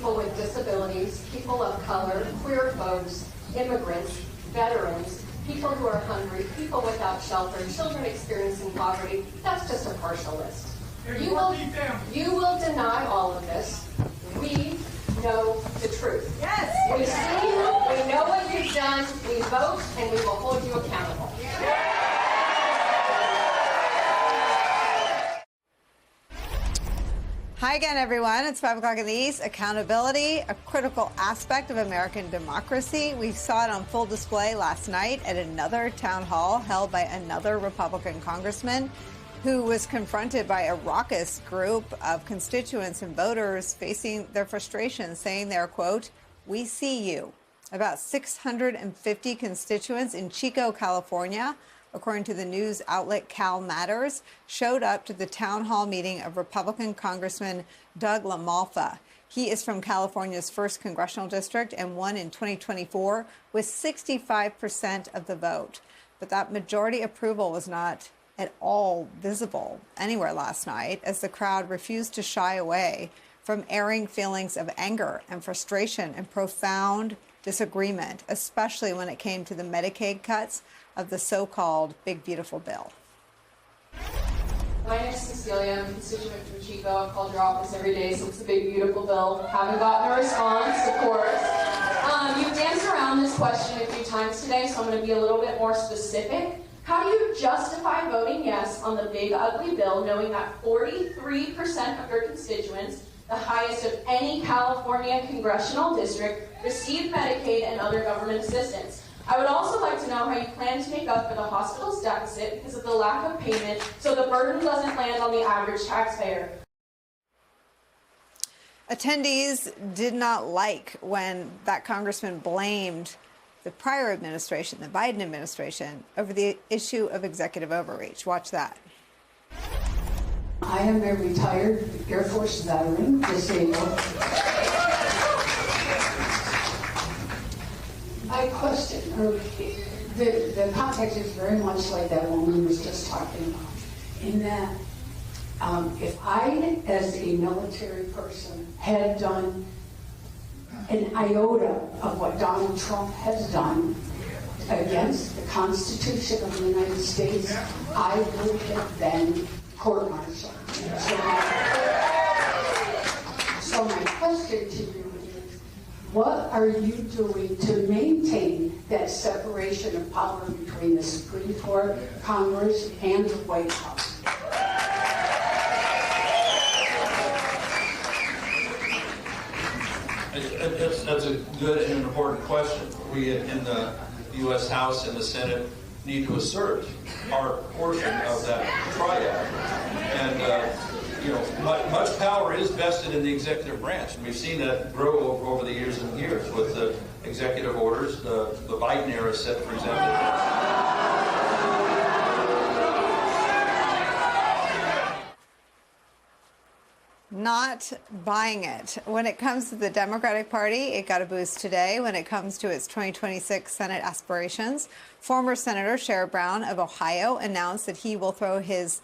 people with disabilities, people of color, queer folks, immigrants, veterans, people who are hungry, people without shelter, children experiencing poverty. That's just a partial list. You will deny all of this. We know the truth. Yes. We see you, we know what you've done, we vote, and we will hold you accountable. Hi again, everyone. It's 5 o'clock in the East. Accountability, a critical aspect of American democracy. We saw it on full display last night at another town hall held by another Republican congressman who was confronted by a raucous group of constituents and voters facing their frustration, saying they're, quote, "We see you." About 650 constituents in Chico, California, according to the news outlet Cal Matters, showed up to the town hall meeting of Republican Congressman Doug LaMalfa. He is from California's 1st congressional district and won in 2024 with 65% of the vote. But that majority approval was not at all visible anywhere last night, as the crowd refused to shy away from airing feelings of anger and frustration and profound disagreement, especially when it came to the Medicaid cuts of the so-called Big Beautiful Bill. My name is Cecilia. I'm a constituent from Chico. I've called your office every day since the Big Beautiful Bill. Haven't gotten a response, of course. You've danced around this question a few times today, so I'm going to be a little bit more specific. How do you justify voting yes on the big ugly bill, knowing that 43% of your constituents, the highest of any California congressional district, receive Medicaid and other government assistance? I would also like to know how you plan to make up for the hospital's deficit because of the lack of payment, so the burden doesn't land on the average taxpayer. Attendees did not like when that congressman blamed the prior administration, the Biden administration, over the issue of executive overreach. Watch that. I am a retired Air Force veteran, disabled. I question, or the context is very much like that woman was just talking about, in that if I, as a military person, had done an iota of what Donald Trump has done against the Constitution of the United States, I would have been court-martialed. So my question to you is, what are you doing to maintain that separation of power between the Supreme Court, Congress, and the White House? That's a good and important question. We in the U.S. House and the Senate need to assert our portion of that triad. And, much power is vested in the executive branch. And we've seen that grow over the years and years with the executive orders, the Biden era set, for example. Not buying it. When it comes to the Democratic Party, it got a boost today when it comes to its 2026 Senate aspirations. Former Senator Sherrod Brown of Ohio announced that he will throw his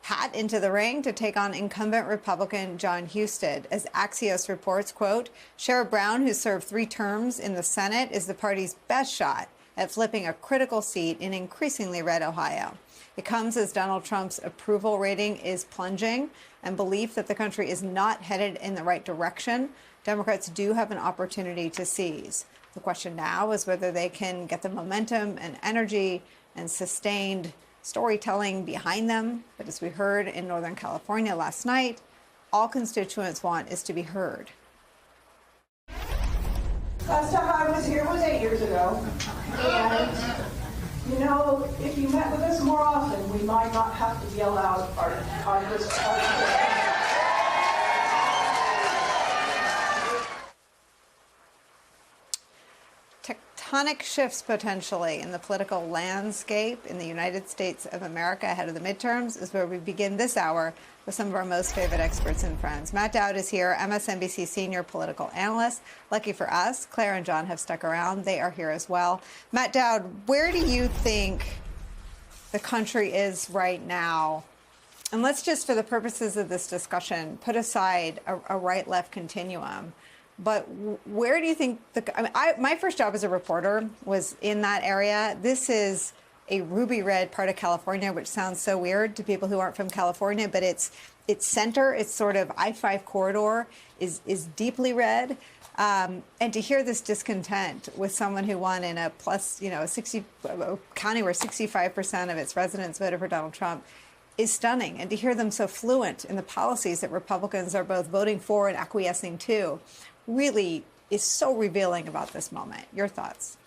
hat into the ring to take on incumbent Republican Jon Husted. As Axios reports, quote, Sherrod Brown, who served 3 terms in the Senate, is the party's best shot at flipping a critical seat in increasingly red Ohio. It comes as Donald Trump's approval rating is plunging and belief that the country is not headed in the right direction. Democrats do have an opportunity to seize. The question now is whether they can get the momentum and energy and sustained storytelling behind them. But as we heard in Northern California last night, all constituents want is to be heard. Last time I was here was 8 years ago. And, if you met with us more often, we might not have to yell out our this. Tectonic shifts potentially in the political landscape in the United States of America ahead of the midterms is where we begin this hour with some of our most favorite experts and friends. Matt Dowd is here, MSNBC senior political analyst. Lucky for us, Claire and John have stuck around. They are here as well. Matt Dowd, where do you think the country is right now? And let's just, for the purposes of this discussion, put aside a right-left continuum. But where do you think my first job as a reporter was in that area. This is a ruby red part of California, which sounds so weird to people who aren't from California, but its center, its sort of I-5 corridor is deeply red. And to hear this discontent with someone who won in a plus, a county where 65% of its residents voted for Donald Trump is stunning. And to hear them so fluent in the policies that Republicans are both voting for and acquiescing to really is so revealing about this moment. Your thoughts?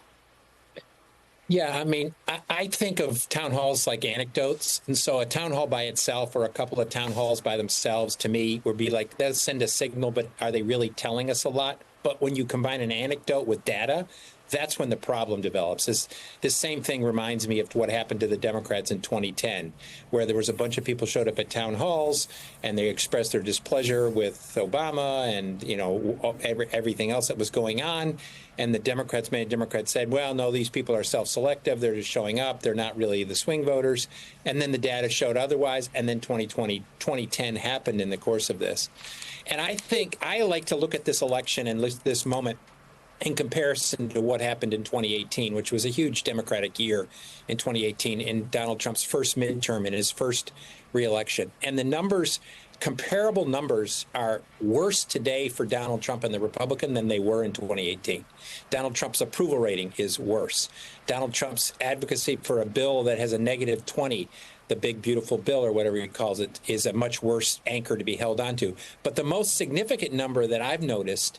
Yeah, I mean, I think of town halls like anecdotes. And so a town hall by itself or a couple of town halls by themselves, to me, would be like, they'll send a signal, but are they really telling us a lot? But when you combine an anecdote with data, that's when the problem develops. This same thing reminds me of what happened to the Democrats in 2010, where there was a bunch of people showed up at town halls and they expressed their displeasure with Obama and, everything else that was going on. And the Democrats said, well, no, these people are self-selective. They're just showing up. They're not really the swing voters. And then the data showed otherwise. And then 2010 happened in the course of this. And I think I like to look at this election and this moment in comparison to what happened in 2018, which was a huge Democratic year in 2018 in Donald Trump's first midterm in his first reelection. And the numbers, comparable numbers, are worse today for Donald Trump and the Republican than they were in 2018. Donald Trump's approval rating is worse. Donald Trump's advocacy for a bill that has a negative 20, the big, beautiful bill or whatever he calls it, is a much worse anchor to be held onto. But the most significant number that I've noticed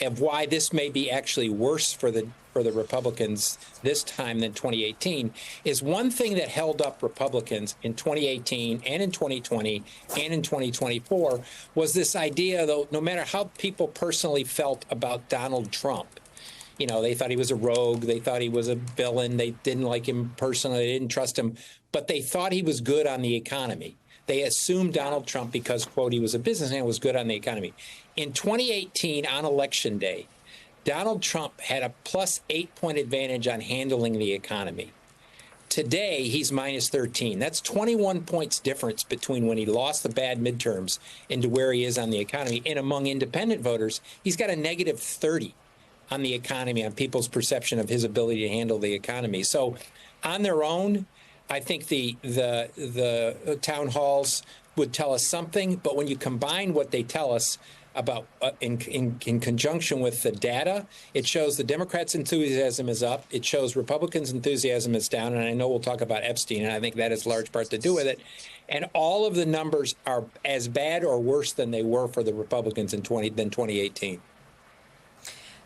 of why this may be actually worse for the Republicans this time than 2018 is one thing that held up Republicans in 2018 and in 2020 and in 2024 was this idea, though, no matter how people personally felt about Donald Trump, they thought he was a rogue, they thought he was a villain, they didn't like him personally, they didn't trust him, but they thought he was good on the economy. They assumed Donald Trump, because, quote, he was a businessman, was good on the economy. In 2018, on Election Day, Donald Trump had a plus 8-point advantage on handling the economy. Today, he's minus 13. That's 21 points difference between when he lost the bad midterms into where he is on the economy. And among independent voters, he's got a negative 30 on the economy, on people's perception of his ability to handle the economy. So on their own, I think the town halls would tell us something, but when you combine what they tell us about in conjunction with the data, it shows the Democrats' enthusiasm is up. It shows Republicans' enthusiasm is down. And I know we'll talk about Epstein, and I think that has large part to do with it. And all of the numbers are as bad or worse than they were for the Republicans in 2018.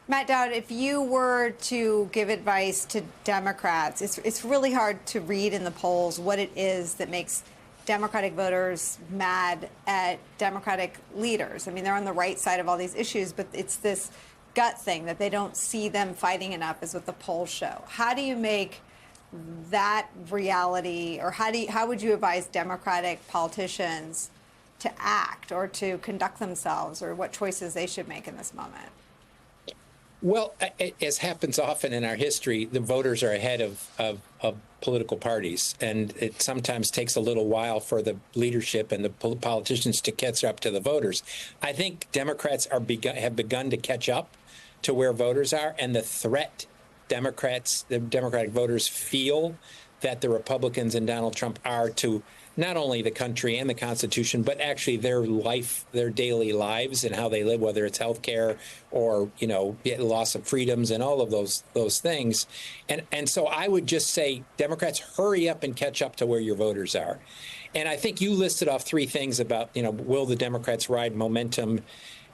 Matt Dowd, if you were to give advice to Democrats, it's really hard to read in the polls what it is that makes Democratic voters mad at Democratic leaders. I mean, they're on the right side of all these issues, but it's this gut thing that they don't see them fighting enough, is what the polls show. How do you make that reality, or how would you advise Democratic politicians to act or to conduct themselves, or what choices they should make in this moment? Well, as happens often in our history, the voters are ahead of political parties, and it sometimes takes a little while for the leadership and the politicians to catch up to the voters. I think Democrats have begun to catch up to where voters are, and the threat the Democratic voters feel that the Republicans and Donald Trump are to not only the country and the Constitution, but actually their life, their daily lives and how they live, whether it's health care or, loss of freedoms and all of those things. And so I would just say, Democrats, hurry up and catch up to where your voters are. And I think you listed off three things about, will the Democrats ride momentum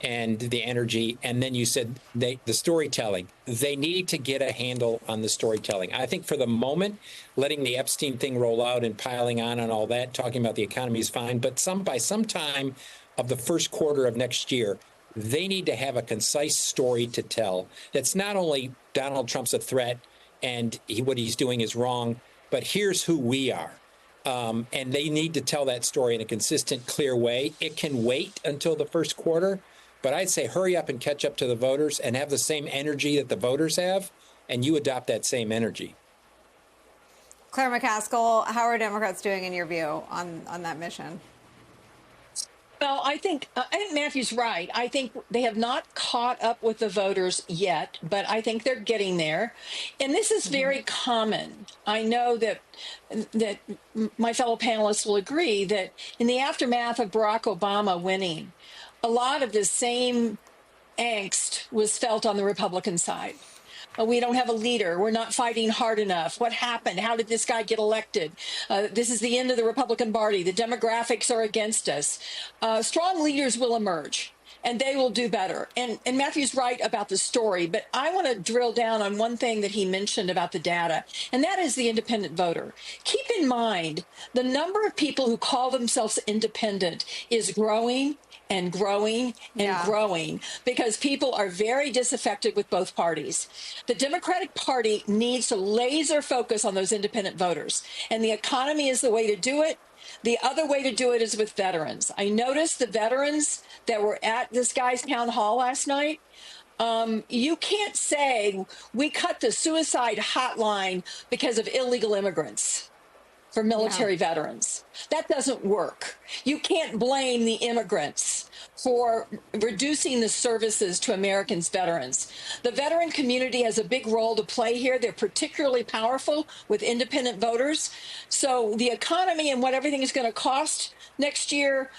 and the energy, and then you said the storytelling. They need to get a handle on the storytelling. I think for the moment, letting the Epstein thing roll out and piling on and all that, talking about the economy is fine, but by some time of the first quarter of next year, they need to have a concise story to tell. That's not only Donald Trump's a threat and what he's doing is wrong, but here's who we are. And they need to tell that story in a consistent, clear way. It can wait until the first quarter, but I'd say hurry up and catch up to the voters and have the same energy that the voters have, and you adopt that same energy. Claire McCaskill, how are Democrats doing in your view on that mission? Well, I think Matthew's right. I think they have not caught up with the voters yet, but I think they're getting there. And this is very common. I know that my fellow panelists will agree that in the aftermath of Barack Obama winning, a lot of the same angst was felt on the Republican side. We don't have a leader. We're not fighting hard enough. What happened? How did this guy get elected? This is the end of the Republican Party. The demographics are against us. Strong leaders will emerge, and they will do better. And Matthew's right about the story, but I want to drill down on one thing that he mentioned about the data, and that is the independent voter. Keep in mind, the number of people who call themselves independent is growing and growing and growing because people are very disaffected with both parties. The Democratic Party needs to laser focus on those independent voters, and the economy is the way to do it. The other way to do it is with veterans. I noticed the veterans that were at this guy's town hall last night. You can't say we cut the suicide hotline because of illegal immigrants for military veterans. That doesn't work. You can't blame the immigrants for reducing the services to Americans' veterans. The veteran community has a big role to play here. They're particularly powerful with independent voters. So the economy and what everything is going to cost next year,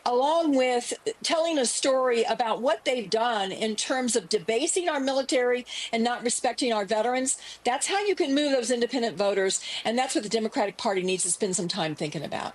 along with telling a story about what they've done in terms of debasing our military and not respecting our veterans, that's how you can move those independent voters. And that's what the Democratic Party needs to spend some time thinking about.